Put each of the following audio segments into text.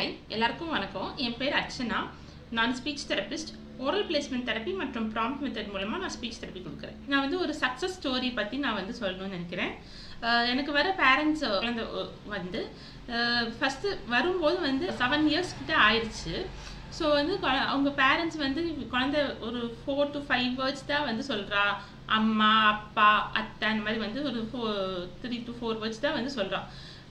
Hi எல்லாருக்கும் வணக்கம். என் பேர் அர்ச்சனா. நான் speech therapist. Oral placement therapy மற்றும் ப்ராம்ப்ட் மெத்தட் மூலமாக நான் ஸ்பீச் தெரப்பி கொடுக்குறேன். நான் வந்து ஒரு சக்ஸஸ் ஸ்டோரி பற்றி நான் சொல்லணும்னு நினைக்கிறேன். எனக்கு வர பேரண்ட்ஸ் வந்து ஃபஸ்ட்டு வரும்போது 7 years கிட்ட ஆயிடுச்சு. ஸோ அவங்க பேரண்ட்ஸ் குழந்தை ஒரு 4 to 5 words தான் சொல்கிறா. அம்மா, அப்பா, அத்தை அந்த மாதிரி ஒரு 3 to 4 words தான் சொல்கிறா.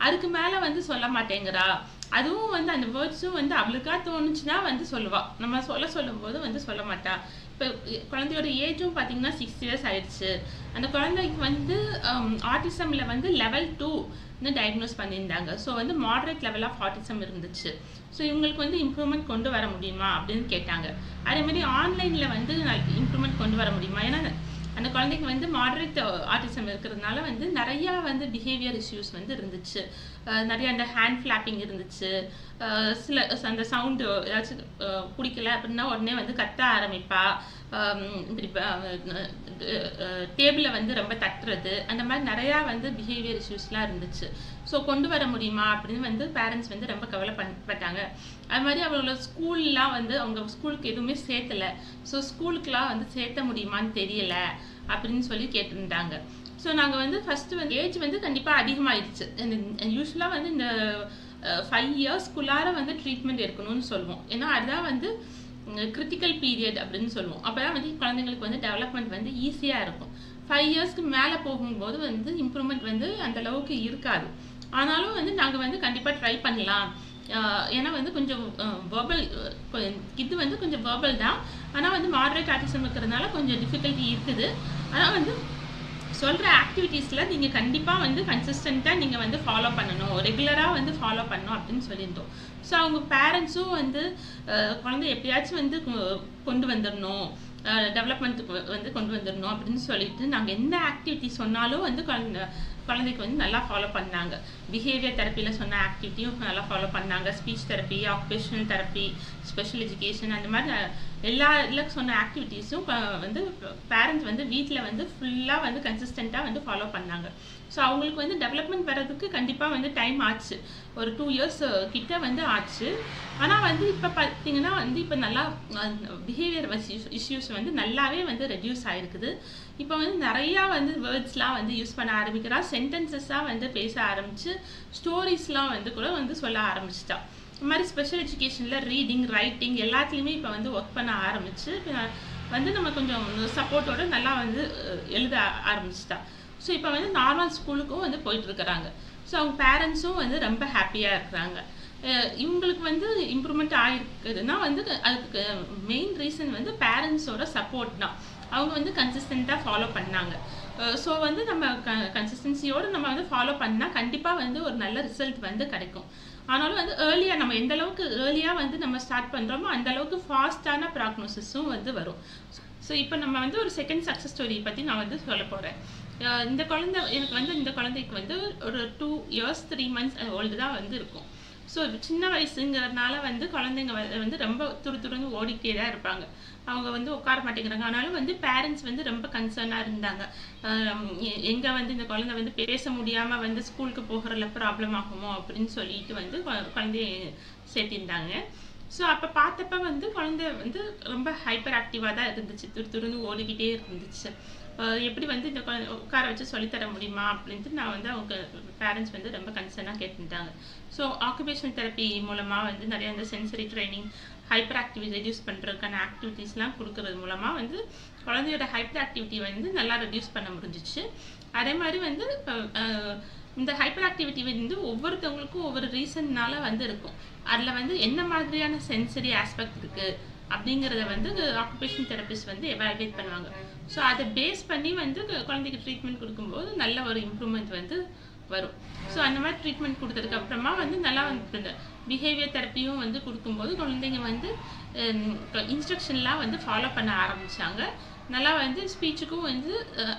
அதுக்கு மேலே சொல்ல மாட்டேங்கிறா. அதுவும் அந்த வேர்ட்ஸும் அவளுக்கா தோணுச்சுன்னா சொல்லுவா. நம்ம சொல்லும்போது சொல்ல மாட்டா. இப்போ குழந்தையோட ஏஜும் பார்த்தீங்கன்னா 6 years ஆயிடுச்சு. அந்த குழந்தைக்கு ஆட்டிசமில் level 2 டயக்னோஸ் பண்ணியிருந்தாங்க. So moderate level of autism இருந்துச்சு. ஸோ இவங்களுக்கு இம்ப்ரூவ்மெண்ட் கொண்டு வர முடியுமா அப்படின்னு கேட்டாங்க. அதேமாதிரி ஆன்லைனில் இம்ப்ரூவ்மெண்ட் கொண்டு வர முடியுமா? ஏன்னா அந்த குழந்தைக்கு மாடரேட் ஆட்டிசம் இருக்கிறதுனால நிறையா பிஹேவியர் இஷ்யூஸ் இருந்துச்சு. நிறைய அந்த ஹேண்ட் ஃப்ளாப்பிங் இருந்துச்சு. சில அந்த சவுண்டு ஏதாச்சும் பிடிக்கல அப்படின்னா உடனே கத்த ஆரம்பிப்பா. டேபிளில் ரொம்ப தட்டுறது, அந்த மாதிரி நிறையா பிஹேவியர் இஷ்யூஸ்லாம் இருந்துச்சு. ஸோ கொண்டு வர முடியுமா அப்படின்னு பேரண்ட்ஸ் ரொம்ப கவலைப்பட்டாங்க. அது மாதிரி அவங்களோட ஸ்கூல்லாம் அவங்க ஸ்கூலுக்கு எதுவுமே சேர்த்தலை. ஸோ ஸ்கூலுக்குலாம் சேர்த்த முடியுமான்னு தெரியல அப்படின்னு சொல்லி கேட்டிருந்தாங்க. ஸோ நாங்கள் ஃபஸ்ட்டு ஏஜ் கண்டிப்பாக அதிகமாகிடுச்சு. யூஸ்வலாக இந்த 5 yearsக்குள்ளார ட்ரீட்மெண்ட் இருக்கணும்னு சொல்லுவோம். ஏன்னா அதுதான் கிரிட்டிக்கல் பீரியட் அப்படின்னு சொல்லுவோம். அப்போ தான் குழந்தைங்களுக்கு டெவலப்மெண்ட் ஈஸியாக இருக்கும். 5 yearsக்கு மேலே போகும்போது இம்ப்ரூவ்மெண்ட் அந்த அளவுக்கு இருக்காது. ஆனாலும் நாங்கள் கண்டிப்பாக ட்ரை பண்ணலாம். ஏன்னா கொஞ்சம் வேர்பல் இது கொஞ்சம் வேர்பல் தான். ஆனால் மாடரேட் ஆட்டிசம் இருக்கிறதுனால கொஞ்சம் டிஃபிகல்ட்டி இருக்குது. ஆனால் சொல்கிற ஆக்டிவிட்டீஸில் நீங்கள் கண்டிப்பாக கன்சிஸ்டண்ட்டாக நீங்கள் ஃபாலோ பண்ணணும், ரெகுலராக ஃபாலோ பண்ணணும் அப்படின்னு சொல்லியிருந்தோம். ஸோ அவங்க பேரண்ட்ஸும் குழந்தை எப்படியாச்சும் கொண்டு வந்துடணும், டெவலப்மெண்ட்டுக்கு கொண்டு வந்துடணும் அப்படின்னு சொல்லிட்டு நாங்கள் எந்த ஆக்டிவிட்டி சொன்னாலும் குழந்தைக்கு நல்லா ஃபாலோ பண்ணாங்க. பிஹேவியர் தெரப்பியில் சொன்ன ஆக்டிவிட்டியும் நல்லா ஃபாலோ பண்ணாங்க. Speech therapy, occupational therapy, special education, அந்த மாதிரி எல்லா சொன்ன ஆக்டிவிட்டீஸும் பேரண்ட்ஸ் வீட்டில் ஃபுல்லாக கன்சிஸ்டண்ட்டாக ஃபாலோ பண்ணாங்க. ஸோ அவங்களுக்கு டெவலப்மெண்ட் வர்றதுக்கு கண்டிப்பாக டைம் ஆச்சு. ஒரு 2 years கிட்ட ஆச்சு. ஆனால் இப்போ பார்த்தீங்கன்னா இப்போ நல்லா பிஹேவியர் இஷ்யூஸ் நல்லாவே ரெடியூஸ் ஆகிருக்குது. இப்போ நிறையா வேர்ட்ஸ்லாம் யூஸ் பண்ண ஆரம்பிக்கிறா. சென்டென்சஸாக பேச ஆரம்பித்து ஸ்டோரிஸ்லாம் கூட சொல்ல ஆரம்பிச்சிட்டா. இந்த மாதிரி ஸ்பெஷல் எஜுகேஷனில் ரீடிங், ரைட்டிங் எல்லாத்துலேயுமே இப்போ ஒர்க் பண்ண ஆரம்பிச்சு நம்ம கொஞ்சம் சப்போர்ட்டோடு நல்லா எழுத ஆரம்பிச்சிட்டா. ஸோ இப்போ நார்மல் ஸ்கூலுக்கும் போயிட்டுருக்குறாங்க. ஸோ அவங்க பேரண்ட்ஸும் ரொம்ப ஹாப்பியாக இருக்கிறாங்க. இவங்களுக்கு இம்ப்ரூவ்மெண்ட் ஆகிருக்குதுன்னா அதுக்கு மெயின் ரீசன் பேரண்ட்ஸோட சப்போர்ட் தான். அவங்க கன்சிஸ்டண்ட்டாக ஃபாலோ பண்ணாங்க. ஸோ நம்ம கன்சிஸ்டன்சியோடு நம்ம ஃபாலோ பண்ணால் கண்டிப்பாக ஒரு நல்ல ரிசல்ட் கிடைக்கும். ஆனாலும் ஏர்லியாக நம்ம எந்த அளவுக்கு ஏர்லியாக நம்ம ஸ்டார்ட் பண்ணுறோமோ அந்த அளவுக்கு ஃபாஸ்டான ப்ராக்னோசிஸும் வரும். ஸோ இப்போ நம்ம ஒரு செகண்ட் சக்ஸஸ் ஸ்டோரி பற்றி நான் சொல்ல போகிறேன். இந்த குழந்தை எனக்கு இந்த குழந்தைக்கு ஒரு 2 years 3 months ஓல்டு தான் இருக்கும். ஸோ சின்ன வயசுங்கிறதுனால குழந்தைங்க ரொம்ப துருன்னு ஓடிக்கிட்டே தான் இருப்பாங்க. அவங்க உட்கார மாட்டேங்கிறாங்க. ஆனாலும் பேரண்ட்ஸ் ரொம்ப கன்சர்னாக இருந்தாங்க. எங்கே இந்த குழந்தை பேச முடியாமல் ஸ்கூலுக்கு போகிறதுல ப்ராப்ளம் ஆகுமோ அப்படின்னு சொல்லிட்டு குழந்தைய சேர்த்திருந்தாங்க. ஸோ அப்போ பார்த்தப்ப குழந்தை ரொம்ப ஹைப்பர் ஆக்டிவாக தான் இருந்துச்சு. துருன்னு ஓடிக்கிட்டே இருந்துச்சு. எப்படி இந்த உட்கார வச்சு சொல்லித்தர முடியுமா அப்படின்ட்டு நான் அவங்க பேரண்ட்ஸ் ரொம்ப கன்சர்னாக கேட்டுட்டாங்க. ஸோ ஆக்குபேஷனல் தெரப்பி மூலமாக நிறைய sensory training, hyper activity reduce பண்ணுறதுக்கான ஆக்டிவிட்டீஸ்லாம் கொடுக்கறது மூலமாக குழந்தையோட ஹைப்பர் ஆக்டிவிட்டி நல்லா ரெடியூஸ் பண்ண முடிஞ்சிச்சு. அதே மாதிரி இந்த ஹைப்பர் ஆக்டிவிட்டி ஒவ்வொருத்தவங்களுக்கும் ஒவ்வொரு ரீசன்னால இருக்கும். அதில் என்ன மாதிரியான சென்சரி ஆஸ்பெக்ட் இருக்குது அப்படிங்கிறத ஆக்குபேஷன் தெரபிஸ்ட் எவாலுவேட் பண்ணுவாங்க. ஸோ அதை பேஸ் பண்ணி குழந்தைக்கு ட்ரீட்மெண்ட் கொடுக்கும்போது நல்ல ஒரு இம்ப்ரூவ்மெண்ட் வரும். ஸோ அந்த மாதிரி ட்ரீட்மெண்ட் கொடுத்ததுக்கு அப்புறமா நல்லா பிஹேவியர் தெரப்பியும் கொடுக்கும்போது குழந்தைங்க இன்ஸ்ட்ரக்ஷன்லாம் ஃபாலோ பண்ண ஆரம்பித்தாங்க. நல்லா ஸ்பீச்சுக்கும்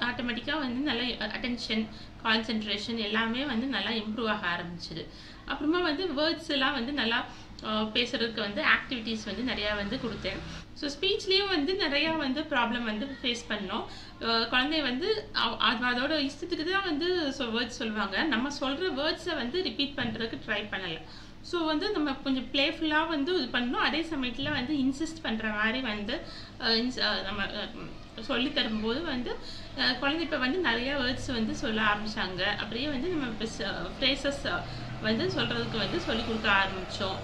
ஆட்டோமேட்டிக்காக நல்ல அட்டென்ஷன், கான்சென்ட்ரேஷன் எல்லாமே நல்லா இம்ப்ரூவ் ஆக ஆரம்பிச்சிது. அப்புறமா வேர்ட்ஸ் எல்லாம் நல்லா பேசுறதுக்கு ஆக்டிவிட்டீஸ் நிறையா கொடுத்தேன். ஸோ ஸ்பீச்லேயும் நிறையா ப்ராப்ளம் ஃபேஸ் பண்ணோம். குழந்தை அதோட இஷ்டத்துக்கு தான் வேர்ட்ஸ் சொல்லுவாங்க. நம்ம சொல்கிற வேர்ட்ஸை ரிப்பீட் பண்ணுறதுக்கு ட்ரை பண்ணலை. ஸோ வந்து நம்ம கொஞ்சம் பிளேஃபுல்லாக வந்து இது பண்ணணும். அதே சமயத்தில் வந்து இன்சிஸ்ட் பண்ணுற மாதிரி வந்து நம்ம சொல்லி தரும்போது வந்து குழந்தை இப்போ வந்து நிறைய வேர்ட்ஸ் வந்து சொல்ல ஆரம்பிச்சாங்க. அப்படியே வந்து நம்ம ஃப்ரேசஸ் வந்து சொல்கிறதுக்கு வந்து சொல்லி கொடுக்க ஆரம்பித்தோம்.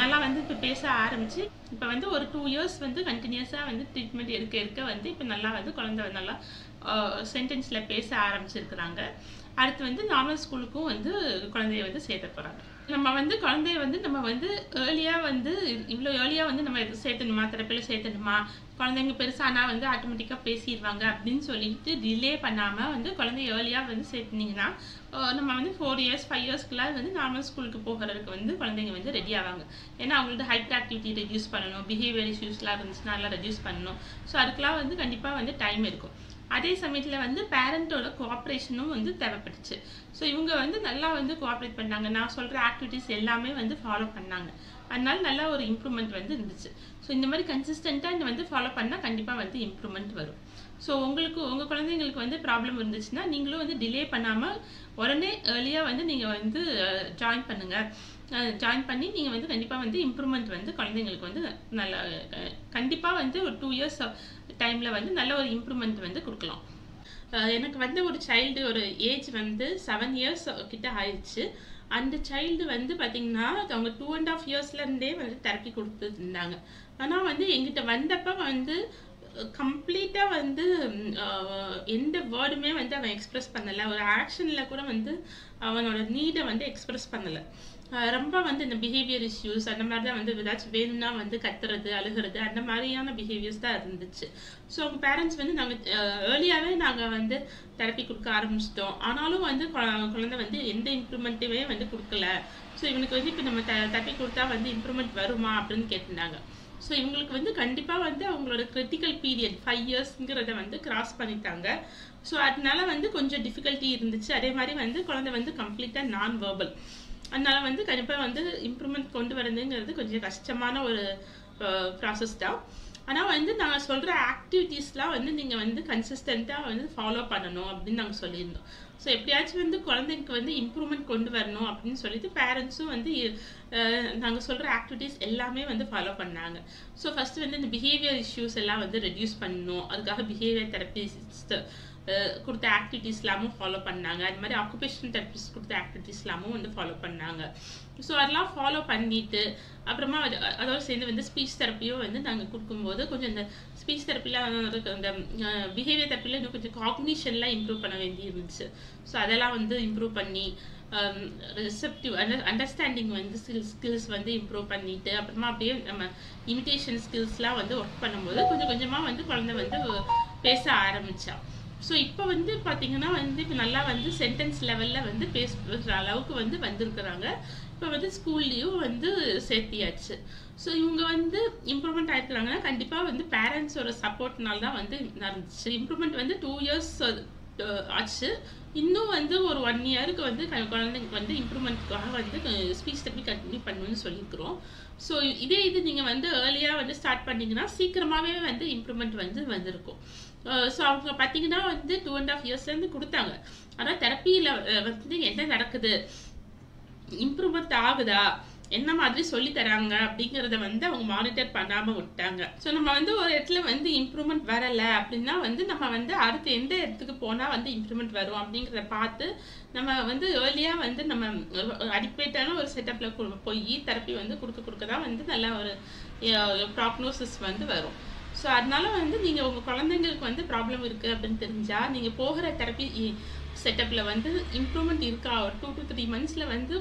நல்லா வந்து இப்போ பேச ஆரம்பிச்சு இப்போ வந்து ஒரு 2 years வந்து கண்டினியூஸாக வந்து ட்ரீட்மெண்ட் இருக்க வந்து இப்போ நல்லா வந்து குழந்தை நல்லா சென்டென்ஸில் பேச ஆரம்பிச்சிருக்கிறாங்க. அடுத்து வந்து நார்மல் ஸ்கூலுக்கும் வந்து குழந்தைய வந்து சேர்த்த போகிறாங்க. நம்ம வந்து குழந்தைய வந்து நம்ம வந்து ஏர்லியாக வந்து இவ்வளோ ஏர்லியாக வந்து நம்ம சேர்த்தணுமா, தெரப்பியில் சேர்த்தணுமா, குழந்தைங்க பெருசானா வந்து ஆட்டோமேட்டிக்காக பேசிடுவாங்க அப்படின்னு சொல்லிட்டு டிலே பண்ணாமல் வந்து குழந்தைய ஏர்லியாக வந்து சேர்த்துனீங்கன்னா நம்ம வந்து 4 years 5 yearsக்குலாம் வந்து நார்மல் ஸ்கூலுக்கு போகிறதுக்கு வந்து குழந்தைங்க வந்து ரெடி ஆவாங்க. ஏன்னா அவங்களோட ஹைப்பர் ஆக்டிவிட்டி ரெடியூஸ் பண்ணணும், பிஹேவியர் இஷ்யூஸ்லாம் இருந்துச்சுன்னா அதெல்லாம் ரெடியூஸ் பண்ணணும். ஸோ அதுக்கெலாம் வந்து கண்டிப்பாக வந்து டைம் இருக்கும். அதே சமயத்தில் வந்து பேரண்ட்டோட கோஆப்ரேஷனும் வந்து தேவைப்பட்டுச்சு. ஸோ இவங்க வந்து நல்லா வந்து கோஆப்ரேட் பண்ணாங்க. நான் சொல்கிற ஆக்டிவிட்டீஸ் எல்லாமே வந்து ஃபாலோ பண்ணாங்க. அதனால நல்லா ஒரு இம்ப்ரூவ்மெண்ட் வந்து இருந்துச்சு. ஸோ இந்த மாதிரி கன்சிஸ்டண்ட்டாக வந்து ஃபாலோ பண்ணால் கண்டிப்பாக வந்து இம்ப்ரூவ்மெண்ட் வரும். ஸோ உங்கள் குழந்தைங்களுக்கு வந்து ப்ராப்ளம் இருந்துச்சுன்னா நீங்களும் வந்து டிலே பண்ணாமல் உடனே ஏர்லியாக வந்து நீங்கள் வந்து ஜாயின் பண்ணுங்கள். ஜாயின் பண்ணி நீங்கள் வந்து கண்டிப்பாக வந்து இம்ப்ரூவ்மெண்ட் வந்து குழந்தைங்களுக்கு வந்து நல்லா கண்டிப்பாக வந்து ஒரு 2 years டைமில் வந்து நல்ல ஒரு இம்ப்ரூவ்மெண்ட் வந்து கொடுக்கலாம். எனக்கு வந்து ஒரு சைல்டு ஒரு ஏஜ் வந்து 7 years கிட்ட ஆயிடுச்சு. அந்த சைல்டு வந்து பார்த்திங்கன்னா அவங்க 2.5 yearsலேருந்தே வந்து தெரப்பி கொடுத்துட்டு இருந்தாங்க. ஆனால் வந்து எங்கிட்ட வந்தப்போ வந்து கம்ப்ளீட்டாக வந்து எந்த வேர்டுமே வந்து அவன் எக்ஸ்ப்ரெஸ் பண்ணலை. ஒரு ஆக்ஷனில் கூட வந்து அவனோட நீடை வந்து எக்ஸ்ப்ரெஸ் பண்ணலை. ரொம்ப வந்து இந்த பிஹேவியர் இஷ்யூஸ் அந்த மாதிரி தான் வந்து ஏதாச்சும் வேணும்னா வந்து கத்துறது, அழுகிறது அந்த மாதிரியான பிஹேவியர்ஸ் தான் இருந்துச்சு. ஸோ அவங்க பேரண்ட்ஸ் வந்து நாங்கள் ஏர்லியாகவே நாங்கள் வந்து தெரப்பி கொடுக்க ஆரம்பிச்சிட்டோம். ஆனாலும் வந்து குழந்தை வந்து எந்த இம்ப்ரூவ்மெண்ட்டுமே வந்து கொடுக்கல. ஸோ இவனுக்கு வந்து இப்போ நம்ம தெரப்பி கொடுத்தா வந்து இம்ப்ரூவ்மெண்ட் வருமா அப்படின்னு கேட்டிருந்தாங்க. ஸோ இவங்களுக்கு வந்து கண்டிப்பாக வந்து அவங்களோட கிரிட்டிக்கல் பீரியட் 5 yearsங்கிறத வந்து கிராஸ் பண்ணிட்டாங்க. ஸோ அதனால வந்து கொஞ்சம் டிஃபிகல்ட்டி இருந்துச்சு. அதே மாதிரி வந்து குழந்தை வந்து கம்ப்ளீட்டாக நான் வெர்பல். அதனால வந்து கண்டிப்பாக வந்து இம்ப்ரூவ்மெண்ட் கொண்டு வரதுங்கிறது கொஞ்சம் கஷ்டமான ஒரு ப்ராசஸ் தான். ஆனால் வந்து நாங்கள் சொல்கிற ஆக்டிவிட்டீஸ்லாம் வந்து நீங்கள் வந்து கன்சிஸ்டண்ட்டாக வந்து ஃபாலோ பண்ணணும் அப்படின்னு நாங்கள் சொல்லியிருந்தோம். ஸோ எப்படியாச்சும் வந்து குழந்தைக்கு வந்து இம்ப்ரூவ்மெண்ட் கொண்டு வரணும் அப்படின்னு சொல்லிட்டு பேரண்ட்ஸும் வந்து நாங்கள் சொல்கிற ஆக்டிவிட்டீஸ் எல்லாமே வந்து ஃபாலோ பண்ணாங்க. ஸோ ஃபஸ்ட்டு வந்து இந்த பிஹேவியர் இஷ்யூஸ் எல்லாம் வந்து ரெடியூஸ் பண்ணணும். அதுக்காக பிஹேவியர் தெரப்பிஸ்ட் கொடுத்த ஆக்டிவிட்டீஸ் எல்லாமும் ஃபாலோ பண்ணாங்க. அது மாதிரி ஆக்குபேஷனல் தெரப்பிஸ்ட் கொடுத்த ஆக்டிவிட்டீஸ் எல்லாமும் வந்து ஃபாலோ பண்ணாங்க. ஸோ அதெல்லாம் ஃபாலோ பண்ணிட்டு அப்புறமா அதோடு சேர்ந்து வந்து ஸ்பீச் தெரப்பியும் வந்து நாங்கள் கொடுக்கும்போது கொஞ்சம் இந்த ஸ்பீச் தெரப்பிலாம் அந்த பிஹேவியர் தெரப்பியில் இன்னும் கொஞ்சம் காக்னிஷன்லாம் இம்ப்ரூவ் பண்ண வேண்டி இருந்துச்சு. ஸோ அதெல்லாம் வந்து இம்ப்ரூவ் பண்ணி ரிசெப்டிவ் அண்டர்ஸ்டாண்டிங் வந்து ஸ்கில்ஸ் வந்து இம்ப்ரூவ் பண்ணிட்டு அப்புறமா அப்படியே நம்ம இமிட்டேஷன் ஸ்கில்ஸ்லாம் வந்து ஒர்க் பண்ணும்போது கொஞ்சம் கொஞ்சமாக வந்து குழந்தை வந்து பேச ஆரம்பித்தா. ஸோ இப்போ வந்து பார்த்தீங்கன்னா வந்து இப்போ நல்லா வந்து சென்டென்ஸ் லெவலில் வந்து பேசுகிற அளவுக்கு வந்து வந்திருக்கிறாங்க. இப்போ வந்து ஸ்கூல்லையும் வந்து சேர்த்தியாச்சு. ஸோ இவங்க வந்து இம்ப்ரூவ்மெண்ட் ஆகிருக்கிறாங்கன்னா கண்டிப்பாக வந்து பேரண்ட்ஸோட சப்போர்ட்னால தான் வந்து நடந்துச்சு. இம்ப்ரூவ்மெண்ட் வந்து 2 years ஆச்சு. இன்னும் வந்து ஒரு 1 yearக்கு வந்து குழந்தைங்களுக்கு வந்து இம்ப்ரூவ்மெண்ட்காக வந்து ஸ்பீச் தெரப்பி கண்டினியூ பண்ணணும்னு சொல்லியிருக்கிறோம். ஸோ இது நீங்கள் வந்து ஏர்லியாக வந்து ஸ்டார்ட் பண்ணிங்கன்னா சீக்கிரமாகவே வந்து இம்ப்ரூவ்மெண்ட் வந்து வந்திருக்கும். ஸோ அவங்க பார்த்தீங்கன்னா வந்து 2.5 yearsலேருந்து கொடுத்தாங்க. ஆனால் தெரப்பியில் வந்து என்ன நடக்குது, இம்ப்ரூவ்மெண்ட் ஆகுதா, என்ன மாதிரி சொல்லி தராங்க அப்படிங்கிறத வந்து அவங்க மானிட்டர் பண்ணாமல் விட்டாங்க. ஸோ நம்ம வந்து ஒரு இடத்துல வந்து இம்ப்ரூவ்மெண்ட் வரலை அப்படின்னா வந்து நம்ம வந்து அடுத்து எந்த இடத்துக்கு போனால் வந்து இம்ப்ரூவ்மெண்ட் வரும் அப்படிங்கிறத பார்த்து நம்ம வந்து ஏர்லியாக வந்து நம்ம அடிக்வேட்டான ஒரு செட்டப்பில் போய் தெரப்பி வந்து கொடுக்க தான் வந்து நல்ல ஒரு ப்ராக்னோசிஸ் வந்து வரும். ஸோ அதனால வந்து நீங்கள் உங்கள் குழந்தைங்களுக்கு வந்து ப்ராப்ளம் இருக்குது அப்படின்னு தெரிஞ்சால் நீங்கள் போகிற தெரப்பி செட்டப்பில் வந்து இம்ப்ரூவ்மெண்ட் இருக்கா, ஒரு 2 to 3 months வந்து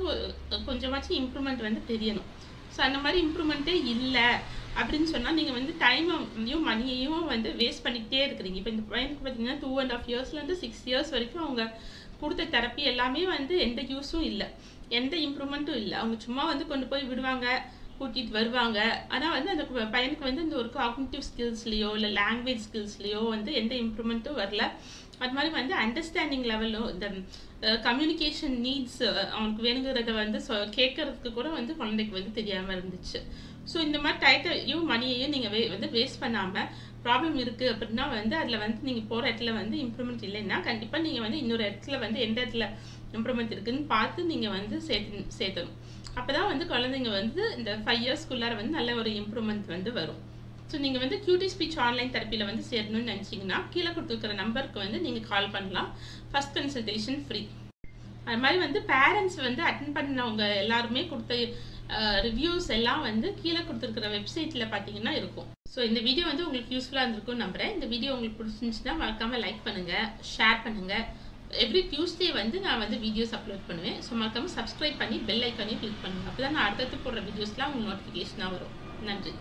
கொஞ்சமாச்சும் இம்ப்ரூவ்மெண்ட் வந்து தெரியணும். ஸோ அந்த மாதிரி இம்ப்ரூவ்மெண்ட்டே இல்லை அப்படின்னு சொன்னால் நீங்கள் வந்து டைமையும் மணியையும் வந்து வேஸ்ட் பண்ணிக்கிட்டே இருக்கிறீங்க. இப்போ இந்த பையனுக்கு பார்த்தீங்கன்னா 2.5 yearsலேருந்து 6 years வரைக்கும் அவங்க கொடுத்த தெரப்பி எல்லாமே வந்து எந்த யூஸும் இல்லை, எந்த இம்ப்ரூவ்மெண்ட்டும் இல்லை. அவங்க சும்மா வந்து கொண்டு போய் விடுவாங்க, கூட்டிகிட்டு வருவாங்க. ஆனால் வந்து அந்த பையனுக்கு வந்து இந்த ஒரு காக்னிட்டிவ் ஸ்கில்ஸ்லையோ இல்லை லாங்குவேஜ் ஸ்கில்ஸ்லையோ வந்து எந்த இம்ப்ரூவ்மெண்ட்டும் வரல. அது மாதிரி வந்து அண்டர்ஸ்டாண்டிங் லெவலும் இந்த கம்யூனிகேஷன் நீட்ஸ் அவனுக்கு வேணுங்கிறத வந்து கேட்கறதுக்கு கூட வந்து குழந்தைக்கு வந்து தெரியாமல் இருந்துச்சு. ஸோ இந்த மாதிரி டைத்தையும் மணியையும் நீங்கள் வந்து வேஸ்ட் பண்ணாமல் ப்ராப்ளம் இருக்குது அப்படின்னா வந்து அதில் வந்து நீங்கள் போகிற இடத்துல வந்து இம்ப்ரூவ்மெண்ட் இல்லைன்னா கண்டிப்பாக நீங்கள் வந்து இன்னொரு இடத்துல வந்து எந்த இடத்துல இம்ப்ரூவ்மெண்ட் இருக்குதுன்னு பார்த்து நீங்கள் வந்து சேர்த்தணும். அப்பதான் வந்து குழந்தைங்க வந்து இந்த 5 இயர்ஸ்க்குள்ளார வந்து நல்ல ஒரு இம்ப்ரூவ்மெண்ட் வந்து வரும். ஸோ நீங்கள் வந்து கியூட்டி ஸ்பீச் ஆன்லைன் தெரப்பியில் வந்து சேரணும்னு நினச்சிங்கன்னா கீழே கொடுத்துருக்கிற நம்பருக்கு வந்து நீங்கள் கால் பண்ணலாம். First consultation free. அது மாதிரி வந்து பேரண்ட்ஸ் வந்து அட்டென்ட் பண்ணவங்க எல்லாருமே கொடுத்த ரிவ்யூஸ் எல்லாம் வந்து கீழே கொடுத்துருக்கிற வெப்சைட்டில் பார்த்தீங்கன்னா இருக்கும். ஸோ இந்த வீடியோ வந்து உங்களுக்கு யூஸ்ஃபுல்லாக இருந்திருக்கும்னு நம்புகிறேன். இந்த வீடியோ உங்களுக்கு பிடிச்சிருந்துச்சுன்னா மறக்காமல் லைக் பண்ணுங்கள், ஷேர் பண்ணுங்கள். எவ்ரி டியூஸ்டே வந்து நான் வந்து வீடியோஸ் அப்லோட் பண்ணுவேன். ஸோ மறக்காமல் சப்ஸ்கிரைப் பண்ணி பெல் ஐக்கானையும் கிளிக் பண்ணுங்கள். அப்போ தான் நான் அடுத்தடுத்து போடுற வீடியோஸ்லாம் உங்களுக்கு நோட்டிஃபிகேஷனாக வரும். நன்றி.